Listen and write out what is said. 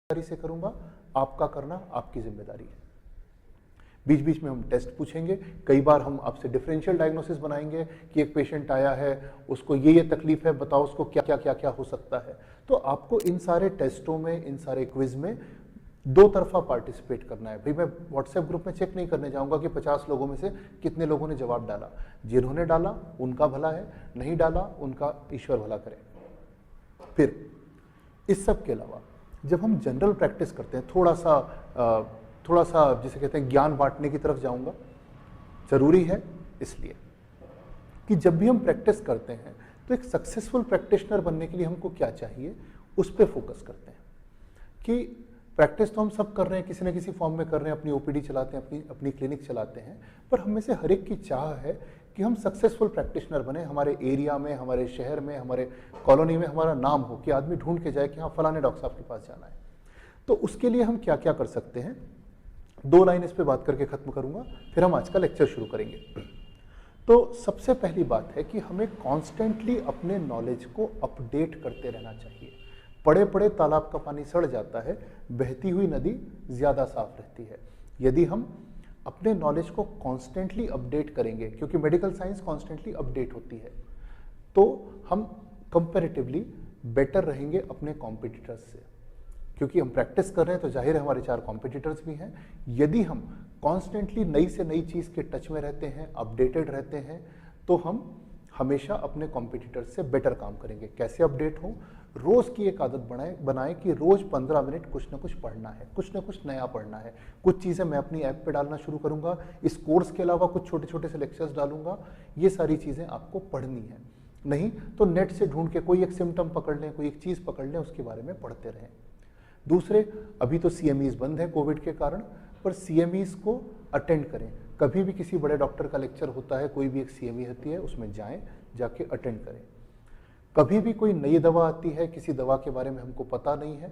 जिम्मेदारी से करूंगा, आपका करना आपकी जिम्मेदारी है। बीच बीच में हम टेस्ट पूछेंगे, कई बार हम आपसे डिफरेंशियल डायग्नोसिस बनाएंगे कि एक पेशेंट आया है, उसको ये तकलीफ है, बताओ उसको क्या क्या क्या हो सकता है। तो आपको इन सारे टेस्टों में, इन सारे क्विज में दो तरफा पार्टिसिपेट करना है। भाई मैं व्हाट्सएप ग्रुप में चेक नहीं करने जाऊंगा कि 50 लोगों में से कितने लोगों ने जवाब डाला। जिन्होंने डाला उनका भला है, नहीं डाला उनका ईश्वर भला करे। फिर इस सब के अलावा जब हम जनरल प्रैक्टिस करते हैं, थोड़ा सा जिसे कहते हैं ज्ञान बांटने की तरफ जाऊंगा, जरूरी है इसलिए कि जब भी हम प्रैक्टिस करते हैं तो एक सक्सेसफुल प्रैक्टिशनर बनने के लिए हमको क्या चाहिए, उस पर फोकस करते हैं। कि प्रैक्टिस तो हम सब कर रहे हैं, किसी न किसी फॉर्म में कर रहे हैं, अपनी ओपीडी चलाते हैं, अपनी क्लिनिक चलाते हैं, पर हम में से हर एक की चाह है कि हम सक्सेसफुल प्रैक्टिशनर बने, हमारे एरिया में, हमारे शहर में, हमारे कॉलोनी में हमारा नाम हो, कि आदमी ढूंढ के जाए कि हाँ फलाने डॉक्टर साहब के पास जाना है। तो उसके लिए हम क्या क्या कर सकते हैं, 2 लाइन इस पे बात करके खत्म करूंगा, फिर हम आज का लेक्चर शुरू करेंगे। तो सबसे पहली बात है कि हमें कॉन्स्टेंटली अपने नॉलेज को अपडेट करते रहना चाहिए। पड़े पड़े तालाब का पानी सड़ जाता है, बहती हुई नदी ज्यादा साफ रहती है। यदि हम अपने नॉलेज को कॉन्स्टेंटली अपडेट करेंगे, क्योंकि मेडिकल साइंस कॉन्स्टेंटली अपडेट होती है, तो हम कंपैरेटिवली बेटर रहेंगे अपने कॉम्पिटिटर्स से। क्योंकि हम प्रैक्टिस कर रहे हैं तो जाहिर है हमारे 4 कॉम्पिटिटर्स भी हैं। यदि हम कॉन्स्टेंटली नई से नई चीज़ के टच में रहते हैं, अपडेटेड रहते हैं, तो हम हमेशा अपने कॉम्पिटिटर्स से बेटर काम करेंगे। कैसे अपडेट हो, रोज़ की एक आदत बनाए कि रोज़ 15 मिनट कुछ ना कुछ पढ़ना है, कुछ ना कुछ नया पढ़ना है। कुछ चीज़ें मैं अपनी ऐप पे डालना शुरू करूँगा, इस कोर्स के अलावा कुछ छोटे छोटे से लेक्चर्स डालूंगा। ये सारी चीज़ें आपको पढ़नी है, नहीं तो नेट से ढूंढ के कोई एक सिम्टम पकड़ लें, कोई एक चीज़ पकड़ लें, उसके बारे में पढ़ते रहें। दूसरे, अभी तो CMEs बंद है कोविड के कारण, पर CMEs को अटेंड करें। कभी भी किसी बड़े डॉक्टर का लेक्चर होता है, कोई भी एक CME होती है, उसमें जाएं, जाके अटेंड करें। कभी भी कोई नई दवा आती है, किसी दवा के बारे में हमको पता नहीं है,